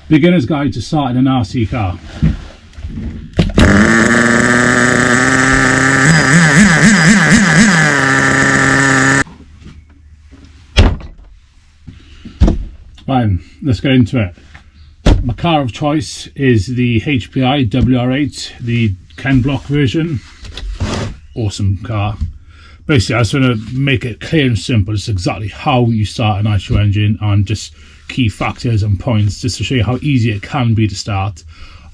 Beginner's guide to starting an RC car. Fine, let's get into it. My car of choice is the HPI WR8, the Ken Block version. Awesome car. Basically, I just want to make it clear and simple. It's exactly how you start a nitro engine and just key factors and points, just to show you how easy it can be to start.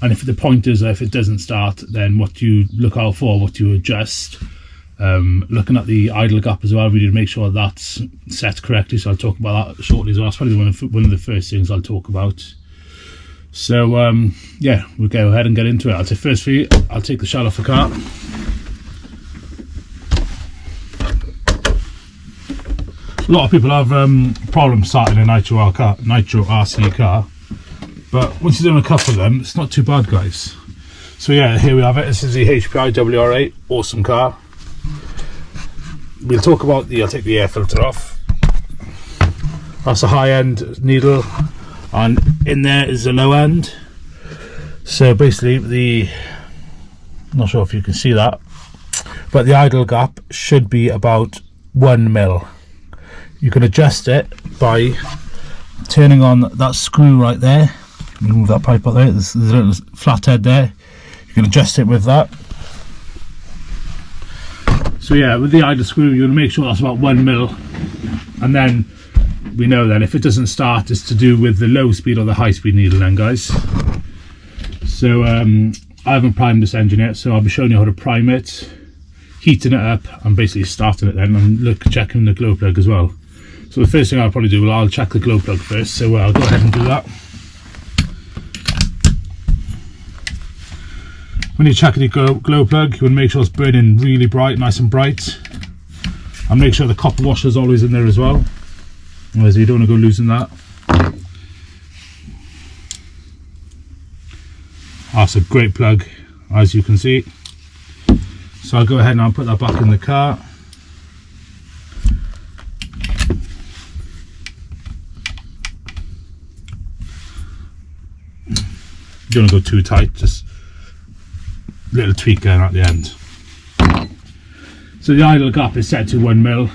And if the point is, if it doesn't start, then what you look out for, what you adjust. Looking at the idle gap as well, we need to make sure that's set correctly. So I'll talk about that shortly as well. That's probably one of the first things I'll talk about. So yeah, we'll go ahead and get into it. I'll say first for you, I'll take the shell off the car. A lot of people have problems starting a Nitro RC car, but once you've done a couple of them, it's not too bad, guys. So yeah, here we have it. This is the HPI WR8, awesome car. We'll talk about I'll take the air filter off. That's a high-end needle, and in there is the low end. So basically, I'm not sure if you can see that, but the idle gap should be about 1 mil. You can adjust it by turning on that screw right there. Move that pipe out there. There's a little flathead there. You can adjust it with that. So yeah, with the idle screw, you'll make sure that's about 1 mil, and then we know then if it doesn't start, it's to do with the low speed or the high speed needle then, guys. So I haven't primed this engine yet, so I'll be showing you how to prime it, heating it up, and basically starting it then, and checking the glow plug as well. So the first thing I'll probably do, I'll check the glow plug first, so I'll go ahead and do that. When you're checking the glow plug, you want to make sure it's burning really bright, nice and bright, and make sure the copper washer is always in there as well, otherwise you don't want to go losing that. That's a great plug, as you can see. So I'll go ahead and I'll put that back in the car. You don't want to go too tight, just a little tweak going at the end. So the idle gap is set to 1 mil.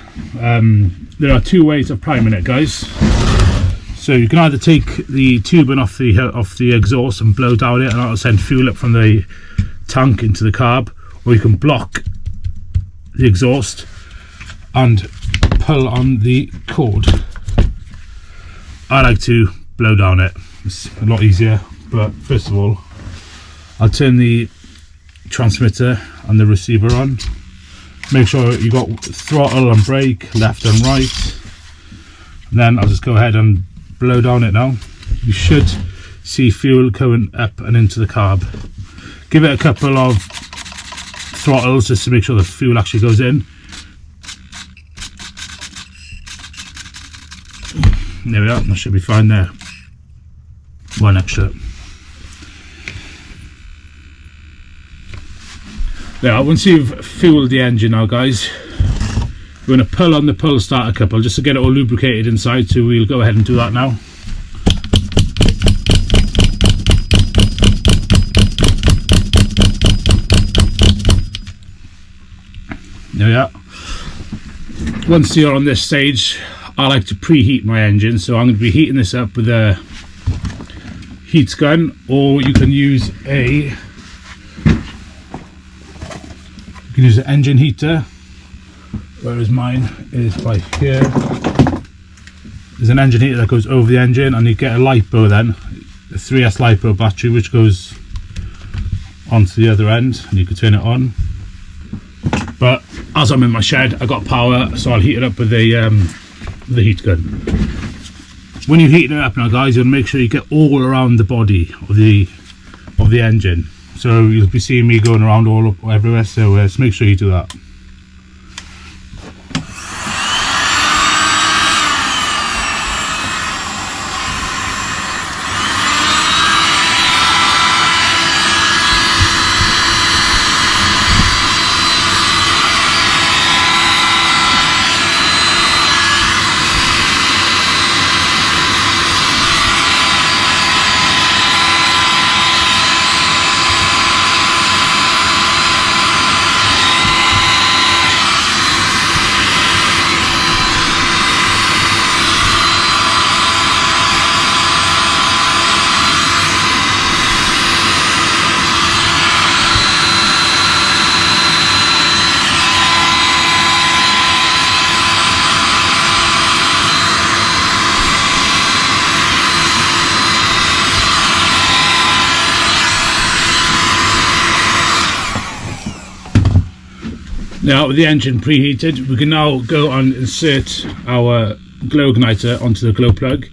There are two ways of priming it, guys. So you can either take the tubing off the exhaust and blow down it, and that'll send fuel up from the tank into the carb, or you can block the exhaust and pull on the cord. I like to blow down it, it's a lot easier. But first of all, I'll turn the transmitter and the receiver on. Make sure you got throttle and brake left and right. And then I'll just go ahead and blow down it now. You should see fuel going up and into the carb. Give it a couple of throttles just to make sure the fuel actually goes in. There we are, that should be fine there. One extra. Now, once you've fueled the engine now, guys, we're going to pull on the pull starter couple just to get it all lubricated inside, so we'll go ahead and do that now. There we are. Once you're on this stage, I like to preheat my engine, so I'm going to be heating this up with a heat gun, or you can use an engine heater, whereas mine is by here. There's an engine heater that goes over the engine, and you get a LiPo then, a 3S LiPo battery, which goes onto the other end, and you can turn it on. But as I'm in my shed, I got power, so I'll heat it up with the heat gun. When you heat it up now, guys, you'll make sure you get all around the body of the engine. So you'll be seeing me going around all everywhere, so just make sure you do that. Now with the engine preheated, we can now go and insert our glow igniter onto the glow plug.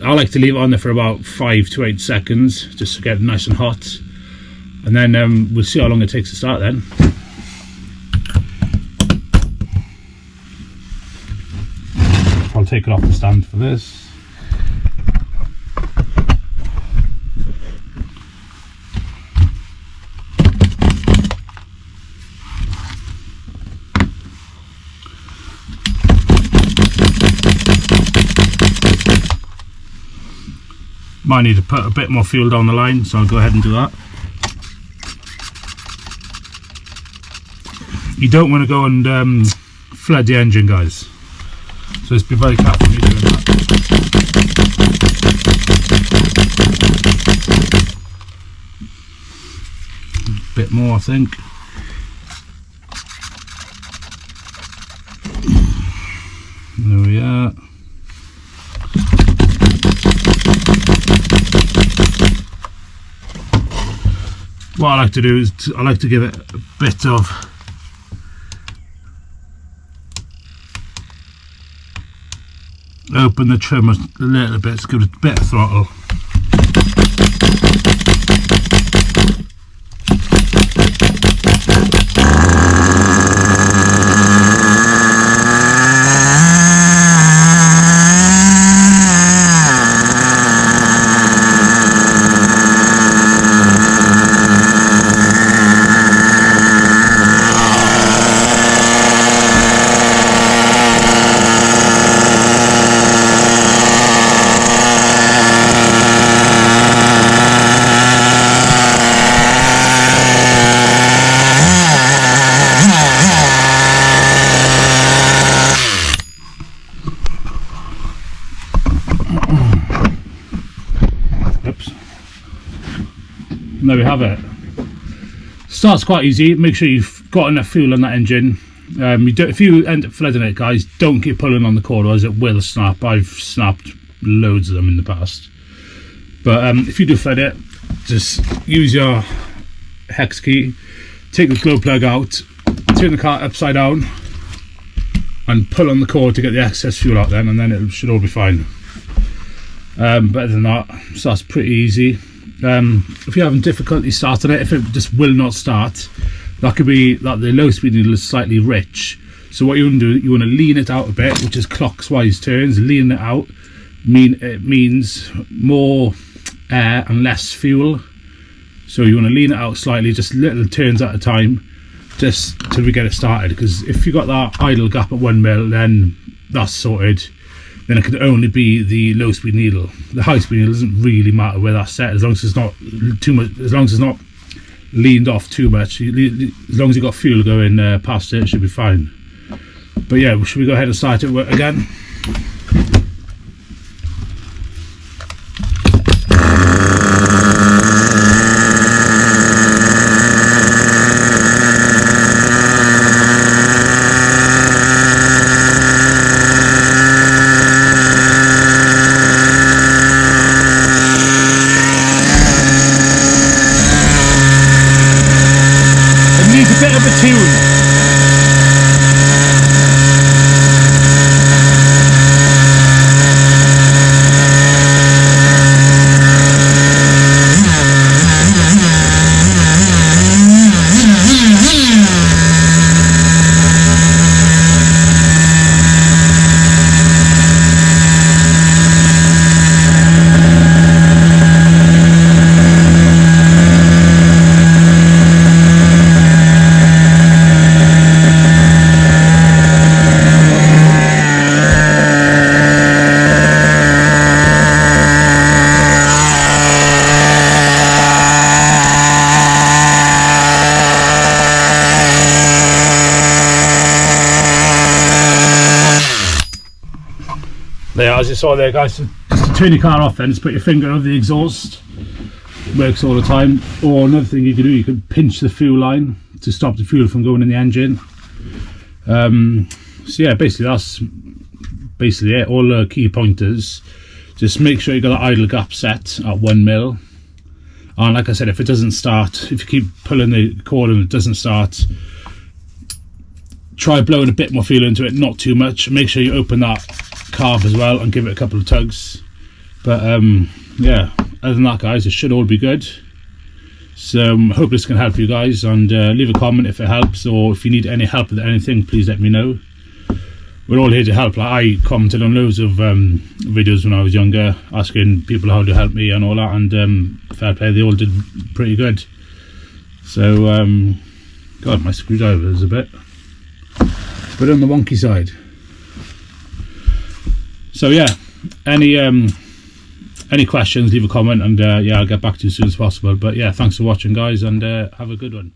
I like to leave it on there for about 5 to 8 seconds just to get it nice and hot, and then we'll see how long it takes to start then. I'll take it off the stand for this. Might need to put a bit more fuel down the line, so I'll go ahead and do that. You don't want to go and flood the engine, guys, so just be very careful when you're doing that. A bit more, I think. There we are. What I like to do is I like to give it a bit of open the trim a little bit, just give it a bit of throttle. And there we have it. Starts quite easy. Make sure you've got enough fuel in that engine. If you end up flooding it, guys, don't keep pulling on the cord, otherwise it will snap. I've snapped loads of them in the past. But if you do flood it, just use your hex key, take the glow plug out, turn the car upside down, and pull on the cord to get the excess fuel out then, and then it should all be fine. Better than that, so that's pretty easy. If you're having difficulty starting it, if it just will not start, that could be that the low speed needle is slightly rich. So what you want to do, you want to lean it out a bit, which is clockwise turns. Lean it out means more air and less fuel. So you want to lean it out slightly, just little turns at a time, just till we get it started. Because if you got that idle gap at 1 mil, then that's sorted. Then it could only be the low speed needle. The high speed needle doesn't really matter where that's set, as long as it's not too much, as long as it's not leaned off too much. As long as you've got fuel going past it, it should be fine. But yeah, should we go ahead and start it again? There, as you saw there, guys, just to turn your car off then, just put your finger over the exhaust. Works all the time. Or another thing you can do, you can pinch the fuel line to stop the fuel from going in the engine. So yeah, basically that's basically it. All the key pointers. Just make sure you got the idle gap set at 1 mil. And like I said, if it doesn't start, if you keep pulling the cord and it doesn't start, try blowing a bit more fuel into it, not too much. Make sure you open that carb as well and give it a couple of tugs. But yeah, other than that guys, it should all be good. So hope this can help you guys, and leave a comment if it helps, or if you need any help with anything, please let me know. We're all here to help. Like, I commented on loads of videos when I was younger, asking people how to help me and all that, and fair play, they all did pretty good. So God, my screwdriver is a bit on the wonky side. So yeah, any questions, leave a comment, and yeah, I'll get back to you as soon as possible. But yeah, thanks for watching guys, and have a good one.